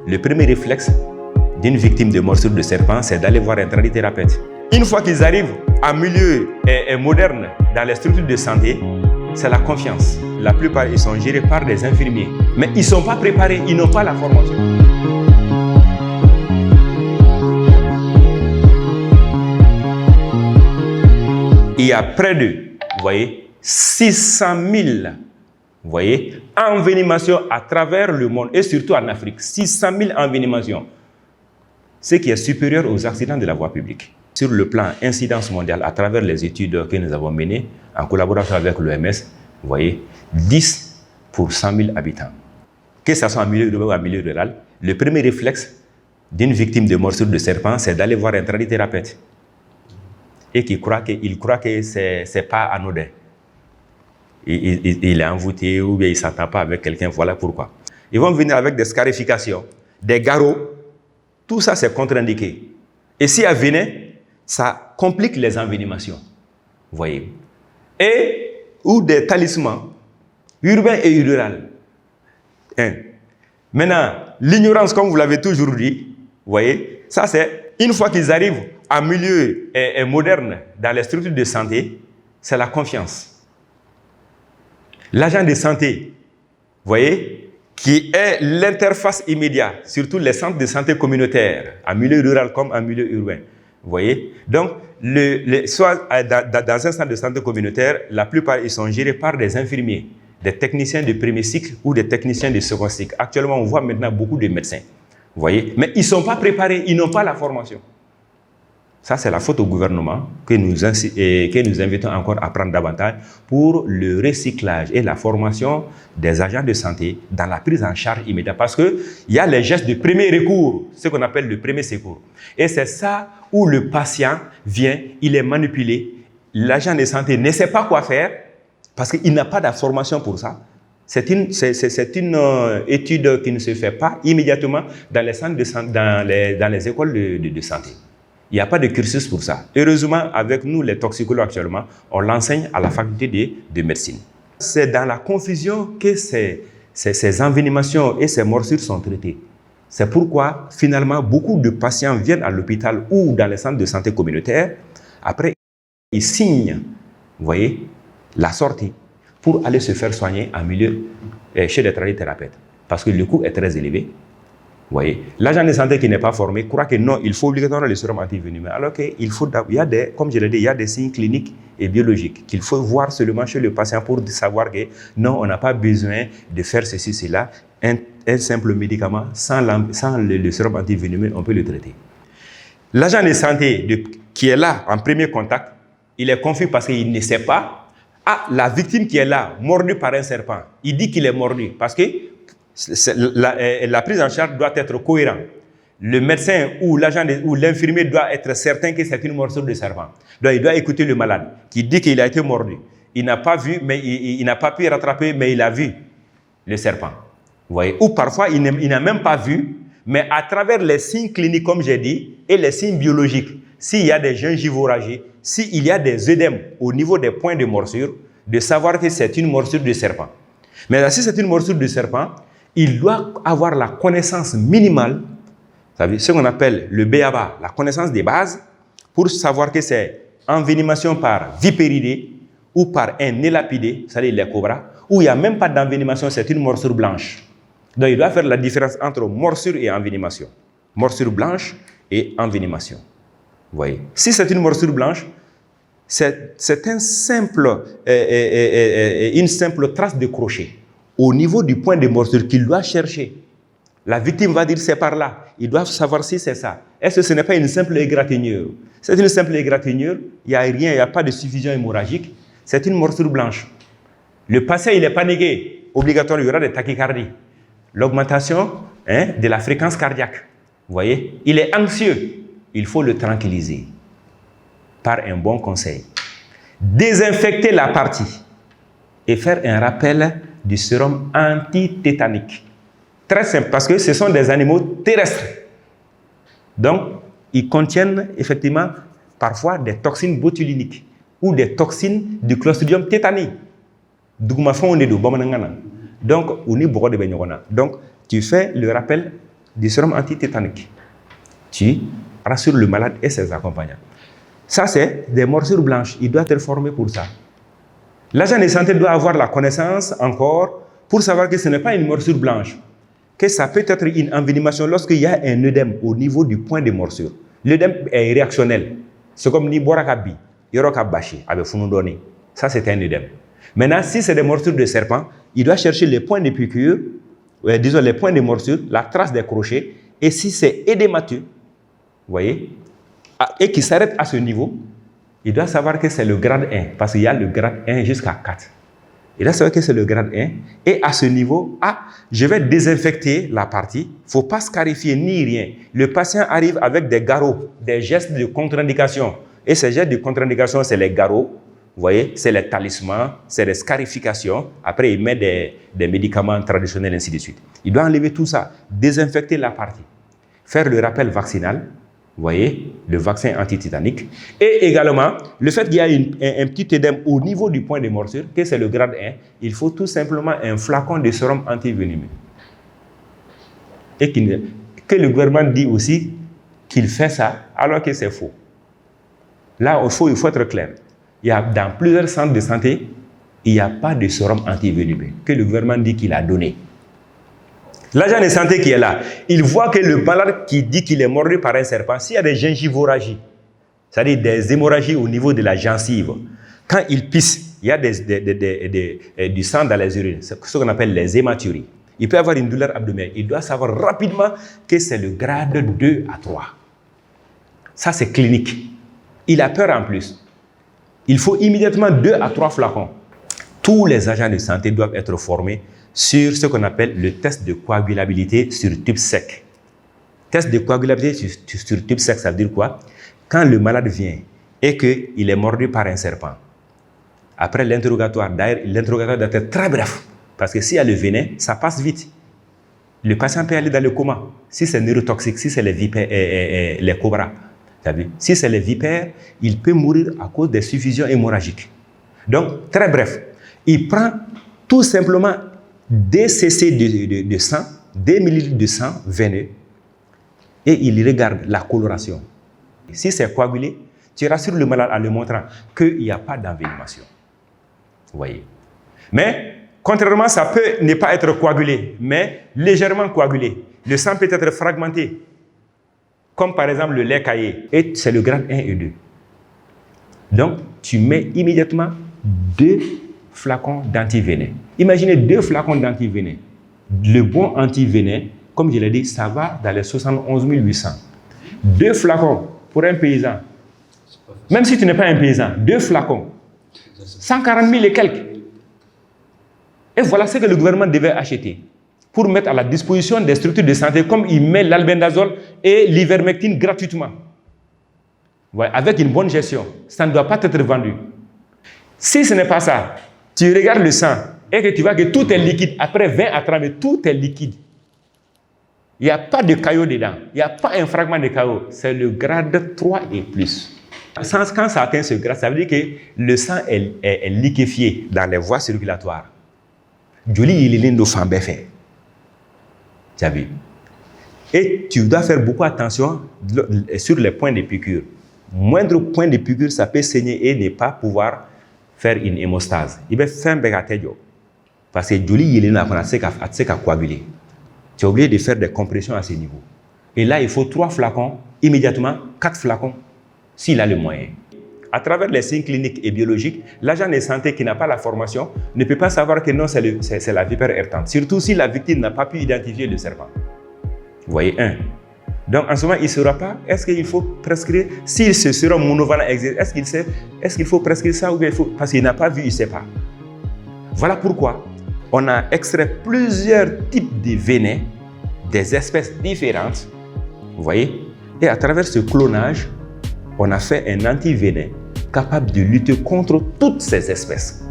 Le premier réflexe d'une victime de morsure de serpent, c'est d'aller voir un tradithérapeute. Une fois qu'ils arrivent en milieu moderne, dans les structures de santé, c'est la confiance. La plupart, ils sont gérés par des infirmiers. Mais ils ne sont pas préparés, ils n'ont pas la formation. Il y a près de, vous voyez, 600 000, vous voyez, envenimations à travers le monde et surtout en Afrique. 600 000 envenimations, ce qui est supérieur aux accidents de la voie publique. Sur le plan incidence mondiale, à travers les études que nous avons menées en collaboration avec l'OMS, vous voyez, 10 pour 100 000 habitants. Que ce soit en milieu urbain ou en milieu rural, le premier réflexe d'une victime de morsure de serpent, c'est d'aller voir un tradithérapeute. Et qu'il croit que ce n'est pas anodin. Il est envoûté ou bien il ne s'entend pas avec quelqu'un, voilà pourquoi. Ils vont venir avec des scarifications, des garrots, tout ça c'est contre-indiqué. Et si elle venait, ça complique les envenimations, vous voyez. Ou des talismans, urbains et ruraux. Maintenant, l'ignorance, comme vous l'avez toujours dit, vous voyez, ça c'est, une fois qu'ils arrivent en milieu moderne, dans les structures de santé, c'est la confiance. L'agent de santé, vous voyez, qui est l'interface immédiate, surtout les centres de santé communautaires, en milieu rural comme en milieu urbain. Vous voyez? Donc, soit dans un centre de santé communautaire, la plupart ils sont gérés par des infirmiers, des techniciens de premier cycle ou des techniciens de second cycle. Actuellement, on voit maintenant beaucoup de médecins. Vous voyez? Mais ils ne sont pas préparés, ils n'ont pas la formation. Ça, c'est la faute au gouvernement que nous invitons encore à prendre davantage pour le recyclage et la formation des agents de santé dans la prise en charge immédiate. Parce qu'il y a les gestes de premier recours, ce qu'on appelle le premier secours. Et c'est ça où le patient vient, il est manipulé. L'agent de santé ne sait pas quoi faire parce qu'il n'a pas de formation pour ça. C'est une étude qui ne se fait pas immédiatement dans les centres de santé, dans les écoles de santé. Il n'y a pas de cursus pour ça. Heureusement, avec nous, les toxicologues actuellement, on l'enseigne à la faculté de médecine. C'est dans la confusion que ces envenimations et ces morsures sont traitées. C'est pourquoi, finalement, beaucoup de patients viennent à l'hôpital ou dans les centres de santé communautaires. Après, ils signent, vous voyez, la sortie pour aller se faire soigner en milieu chez des tradithérapeutes. Parce que le coût est très élevé. Vous voyez, l'agent de santé qui n'est pas formé croit que non, il faut obligatoirement le sérum antivenineux. Alors qu'il faut, il y a des, comme je l'ai dit, il y a des signes cliniques et biologiques qu'il faut voir seulement chez le patient pour savoir que non, on n'a pas besoin de faire ceci, cela. Un simple médicament, sans le sérum antivenineux, on peut le traiter. L'agent de santé qui est là en premier contact, il est confus parce qu'il ne sait pas. Ah, la victime qui est là, mordue par un serpent, il dit qu'il est mordu parce que la prise en charge doit être cohérente. Le médecin ou l'agent ou l'infirmier doit être certain que c'est une morsure de serpent. Donc il doit écouter le malade qui dit qu'il a été mordu. Il n'a pas vu, mais il n'a pas pu rattraper, mais il a vu le serpent. Vous voyez? Ou parfois il n'a même pas vu, mais à travers les signes cliniques, comme j'ai dit, et les signes biologiques, s'il y a des gingivorragies, s'il y a des œdèmes au niveau des points de morsure, de savoir que c'est une morsure de serpent. Mais si c'est une morsure de serpent, il doit avoir la connaissance minimale, ce qu'on appelle le BABA, la connaissance des bases, pour savoir que c'est envenimation par vipéridé ou par un élapidé, c'est-à-dire les cobras, où il n'y a même pas d'envenimation, c'est une morsure blanche. Donc il doit faire la différence entre morsure et envenimation. Morsure blanche et envenimation. Vous voyez. Si c'est une morsure blanche, c'est une simple trace de crochet au niveau du point de morsure qu'il doit chercher. La victime va dire c'est par là. Ils doivent savoir si c'est ça. Est-ce que ce n'est pas une simple égratignure? C'est une simple égratignure, il n'y a rien, il n'y a pas de suffusion hémorragique. C'est une morsure blanche. Le patient, il n'est pas négué. Obligatoire, il y aura des tachycardies. L'augmentation de la fréquence cardiaque. Vous voyez? Il est anxieux. Il faut le tranquilliser par un bon conseil. Désinfecter la partie et faire un rappel du sérum antitétanique. Très simple, parce que ce sont des animaux terrestres. Donc, ils contiennent effectivement parfois des toxines botuliniques ou des toxines du Clostridium tétani. Donc, tu fais le rappel du sérum antitétanique. Tu rassures le malade et ses accompagnants. Ça, c'est des morsures blanches. Il doit être formé pour ça. L'agent de santé doit avoir la connaissance encore pour savoir que ce n'est pas une morsure blanche, que ça peut être une envenimation lorsqu'il y a un œdème au niveau du point de morsure. L'œdème est réactionnel. C'est comme ni borakabi, yorokabashi, avec funudoni. Ça, c'est un œdème. Maintenant, si c'est des morsures de serpent, il doit chercher les points de piqûre, disons les points de morsure, la trace des crochets, et si c'est édémateux, vous voyez, et qui s'arrête à ce niveau, il doit savoir que c'est le grade 1, parce qu'il y a le grade 1 jusqu'à 4. Il doit savoir que c'est le grade 1, et à ce niveau, je vais désinfecter la partie, il ne faut pas scarifier ni rien. Le patient arrive avec des garrots, des gestes de contre-indication, et ces gestes de contre-indication, c'est les garrots, vous voyez, c'est les talismans, c'est les scarifications, après il met des médicaments traditionnels, ainsi de suite. Il doit enlever tout ça, désinfecter la partie, faire le rappel vaccinal, vous voyez, le vaccin antitétanique. Et également, le fait qu'il y a un petit édème au niveau du point de morsure, que c'est le grade 1, il faut tout simplement un flacon de sérum antivenimeux. Et que le gouvernement dit aussi qu'il fait ça, alors que c'est faux. Là, il faut être clair. Il y a, dans plusieurs centres de santé, il n'y a pas de sérum antivenimeux que le gouvernement dit qu'il a donné. L'agent de santé qui est là, il voit que le malade qui dit qu'il est mordu par un serpent, s'il y a des gingivorragies, c'est-à-dire des hémorragies au niveau de la gencive, quand il pisse, il y a du sang dans les urines, c'est ce qu'on appelle les hématuries. Il peut avoir une douleur abdominale. Il doit savoir rapidement que c'est le grade 2 à 3. Ça, c'est clinique. Il a peur en plus. Il faut immédiatement 2 à 3 flacons. Tous les agents de santé doivent être formés sur ce qu'on appelle le test de coagulabilité sur tube sec. Test de coagulabilité sur tube sec, ça veut dire quoi? Quand le malade vient et qu'il est mordu par un serpent, après l'interrogatoire, d'ailleurs, l'interrogatoire doit être très bref, parce que s'il y a le venin, ça passe vite. Le patient peut aller dans le coma. Si c'est neurotoxique, si c'est les vipères, les cobras, si c'est les vipères, il peut mourir à cause des suffusions hémorragiques. Donc, très bref, il prend tout simplement des cc de sang, des millilitres de sang veineux, et il regarde la coloration. Si c'est coagulé, tu rassures le malade en lui montrant qu'il n'y a pas d'envenimation. Vous voyez. Mais, contrairement, ça peut ne pas être coagulé, mais légèrement coagulé. Le sang peut être fragmenté, comme par exemple le lait caillé, et c'est le grade 1 et 2. Donc, tu mets immédiatement 2 flacons d'antivenin. Imaginez 2 flacons d'antivenin. Le bon antivenin, comme je l'ai dit, ça va dans les 71 800. 2 flacons pour un paysan. Même si tu n'es pas un paysan, 2 flacons. 140 000 et quelques. Et voilà ce que le gouvernement devait acheter pour mettre à la disposition des structures de santé, comme il met l'albendazole et l'ivermectine gratuitement. Ouais, avec une bonne gestion. Ça ne doit pas être vendu. Si ce n'est pas ça, tu regardes le sang et que tu vois que tout est liquide. Après 20 à 30 minutes, tout est liquide. Il n'y a pas de caillot dedans. Il n'y a pas un fragment de caillot. C'est le grade 3 et plus. Quand ça atteint ce grade, ça veut dire que le sang est liquéfié dans les voies circulatoires. Joli, il est lindo fambé fait. Tu as vu? Et tu dois faire beaucoup attention sur les points de piqûre. Moindre point de piqûre, ça peut saigner et ne pas pouvoir faire une hémostase. Il va faire un bégatédio. Parce que joli, il est là, on a qu'à coaguler. Tu es obligé de faire des compressions à ce niveau. Et là, il faut 3 flacons, immédiatement 4 flacons, s'il a le moyen. À travers les signes cliniques et biologiques, l'agent de santé qui n'a pas la formation ne peut pas savoir que non, c'est la vipère heurtante. Surtout si la victime n'a pas pu identifier le serpent. Vous voyez, 1. Donc, en ce moment, il ne saura pas, est-ce qu'il faut prescrire, si ce sérum monovalent existe, est-ce qu'il faut prescrire ça ou bien il faut, parce qu'il n'a pas vu, il ne sait pas. Voilà pourquoi on a extrait plusieurs types de venins, des espèces différentes, vous voyez, et à travers ce clonage, on a fait un antivenin capable de lutter contre toutes ces espèces.